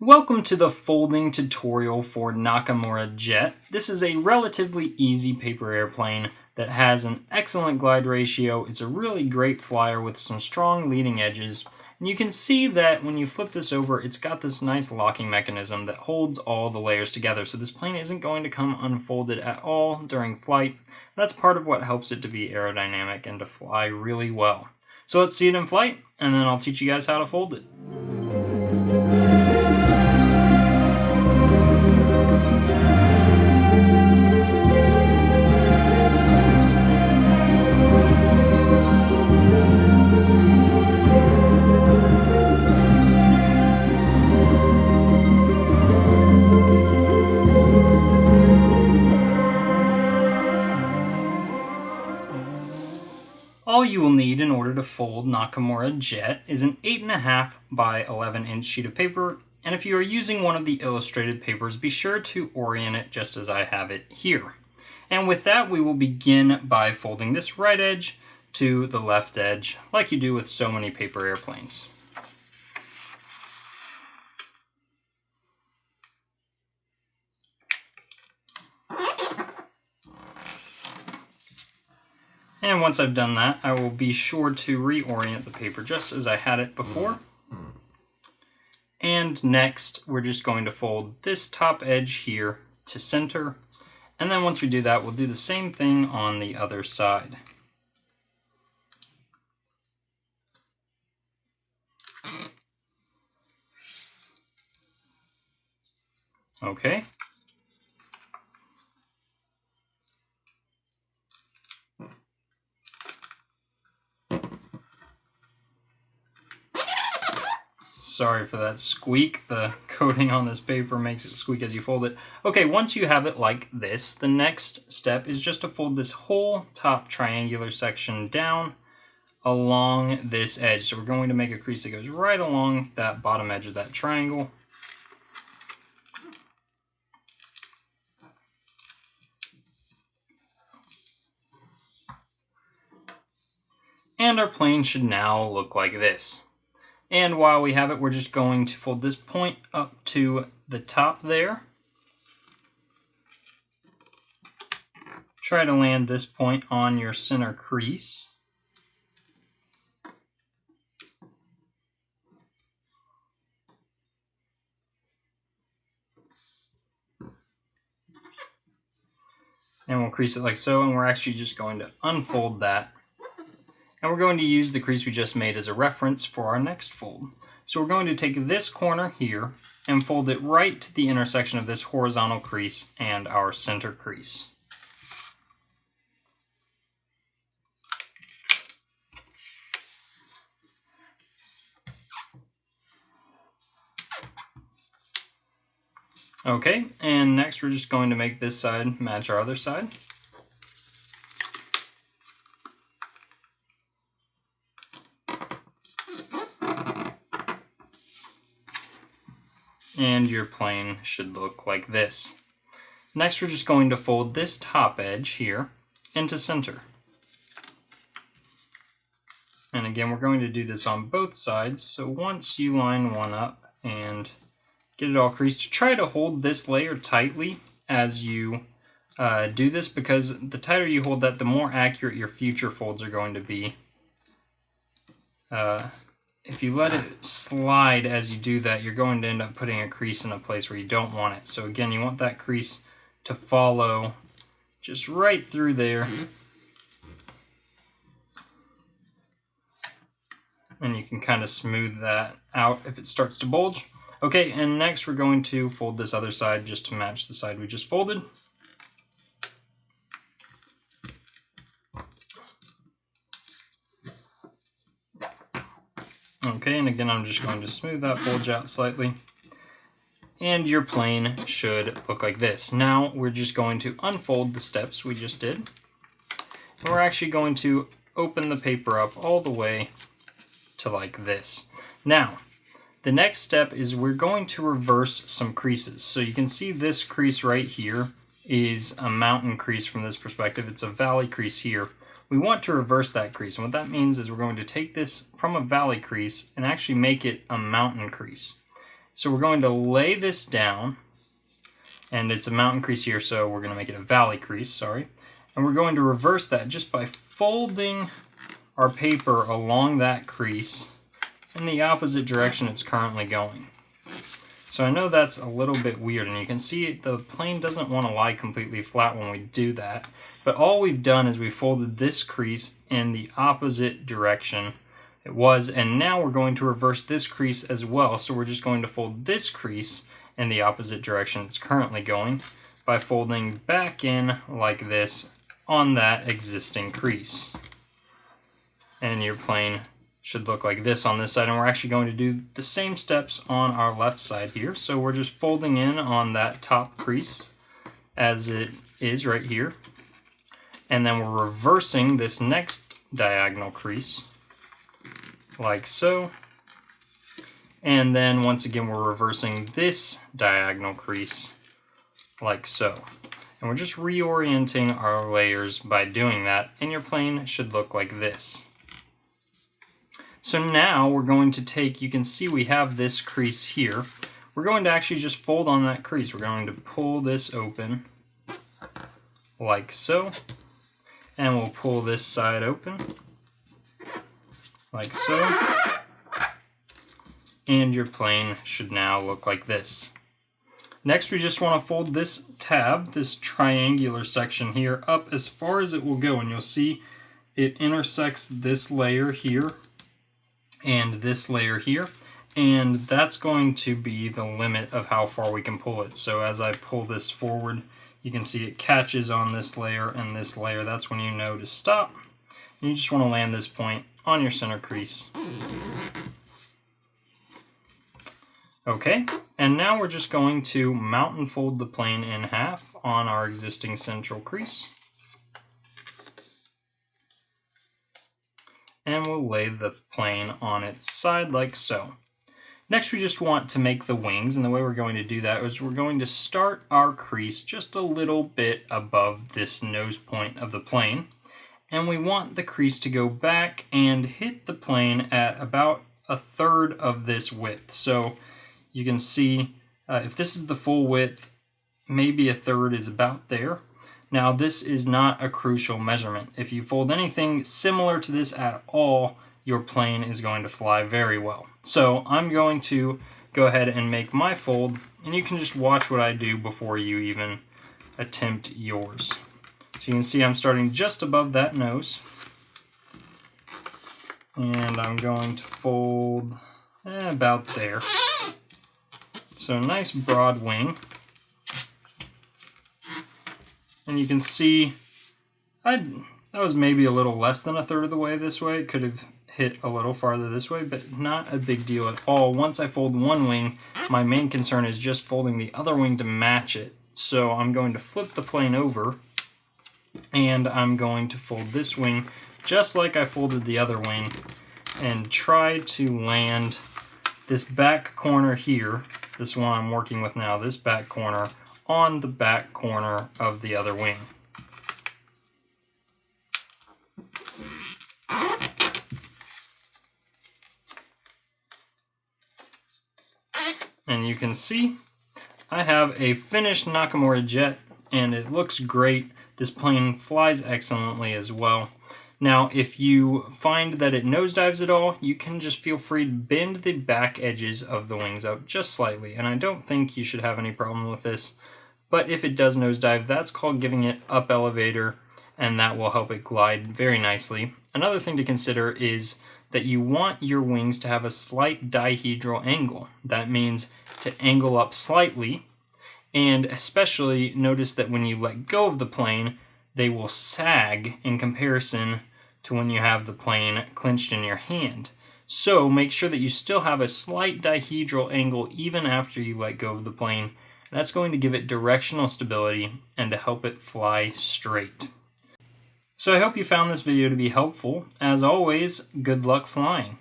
Welcome to the folding tutorial for Nakamura Jet. This is a relatively easy paper airplane that has an excellent glide ratio. It's a really great flyer with some strong leading edges. And you can see that when you flip this over, it's got this nice locking mechanism that holds all the layers together. So this plane isn't going to come unfolded at all during flight. That's part of what helps it to be aerodynamic and to fly really well. So let's see it in flight, and then I'll teach you guys how to fold it. All you will need in order to fold Nakamura Jet is an 8.5 by 11 inch sheet of paper, and if you are using one of the illustrated papers, be sure to orient it just as I have it here. And with that, we will begin by folding this right edge to the left edge, like you do with so many paper airplanes. And once I've done that, I will be sure to reorient the paper just as I had it before. And next, we're just going to fold this top edge here to center. And then once we do that, we'll do the same thing on the other side. Okay. Sorry for that squeak. The coating on this paper makes it squeak as you fold it. Okay, once you have it like this, the next step is just to fold this whole top triangular section down along this edge. So we're going to make a crease that goes right along that bottom edge of that triangle. And our plane should now look like this. And while we have it, we're just going to fold this point up to the top there. Try to land this point on your center crease. And we'll crease it like so, and we're actually just going to unfold that. And we're going to use the crease we just made as a reference for our next fold. So we're going to take this corner here and fold it right to the intersection of this horizontal crease and our center crease. Okay, and next we're just going to make this side match our other side. And your plane should look like this. Next, we're just going to fold this top edge here into center. And again, we're going to do this on both sides. So once you line one up and get it all creased, try to hold this layer tightly as you do this, because the tighter you hold that, the more accurate your future folds are going to be. If you let it slide as you do that, you're going to end up putting a crease in a place where you don't want it. So again, you want that crease to follow just right through there. And you can kind of smooth that out if it starts to bulge. Okay, and next we're going to fold this other side just to match the side we just folded. Okay, and again, I'm just going to smooth that bulge out slightly. And your plane should look like this. Now, we're just going to unfold the steps we just did. And we're actually going to open the paper up all the way to like this. Now, the next step is we're going to reverse some creases. So you can see this crease right here is a mountain crease from this perspective. It's a valley crease here. We want to reverse that crease, and what that means is we're going to take this from a valley crease and actually make it a mountain crease. So we're going to lay this down, and it's a mountain crease here, so we're going to make it a valley crease, sorry. And we're going to reverse that just by folding our paper along that crease in the opposite direction it's currently going. So I know that's a little bit weird, and you can see the plane doesn't want to lie completely flat when we do that. But all we've done is we folded this crease in the opposite direction it was, and now we're going to reverse this crease as well. So we're just going to fold this crease in the opposite direction it's currently going by folding back in like this on that existing crease. And your plane should look like this on this side, and we're actually going to do the same steps on our left side here. So we're just folding in on that top crease as it is right here, and then we're reversing this next diagonal crease like so, and then once again we're reversing this diagonal crease like so, and we're just reorienting our layers by doing that, and your plane should look like this. So now we're going to take, you can see we have this crease here, we're going to actually just fold on that crease. We're going to pull this open like so, and we'll pull this side open like so, and your plane should now look like this. Next, we just want to fold this tab, this triangular section here, up as far as it will go, and you'll see it intersects this layer here and this layer here, and that's going to be the limit of how far we can pull it. So as I pull this forward, you can see it catches on this layer and this layer. That's when you know to stop. And you just want to land this point on your center crease. Okay, and now we're just going to mountain fold the plane in half on our existing central crease. And we'll lay the plane on its side like so. Next, we just want to make the wings, and the way we're going to do that is we're going to start our crease just a little bit above this nose point of the plane, and we want the crease to go back and hit the plane at about a third of this width. So you can see if this is the full width, maybe a third is about there. Now this is not a crucial measurement. If you fold anything similar to this at all, your plane is going to fly very well. So I'm going to go ahead and make my fold, and you can just watch what I do before you even attempt yours. So you can see I'm starting just above that nose, and I'm going to fold about there. So nice broad wing. And you can see that was maybe a little less than a third of the way this way. It could have hit a little farther this way, but not a big deal at all. Once I fold one wing, my main concern is just folding the other wing to match it. So I'm going to flip the plane over, and I'm going to fold this wing just like I folded the other wing, and try to land this back corner here, this one I'm working with now, this back corner, on the back corner of the other wing. And you can see I have a finished Nakamura Jet, and it looks great. This plane flies excellently as well. Now, if you find that it nosedives at all, you can just feel free to bend the back edges of the wings up just slightly, and I don't think you should have any problem with this. But if it does nosedive, that's called giving it up elevator, and that will help it glide very nicely. Another thing to consider is that you want your wings to have a slight dihedral angle. That means to angle up slightly, and especially notice that when you let go of the plane, they will sag in comparison to when you have the plane clenched in your hand. So make sure that you still have a slight dihedral angle even after you let go of the plane. That's going to give it directional stability and to help it fly straight. So I hope you found this video to be helpful. As always, good luck flying.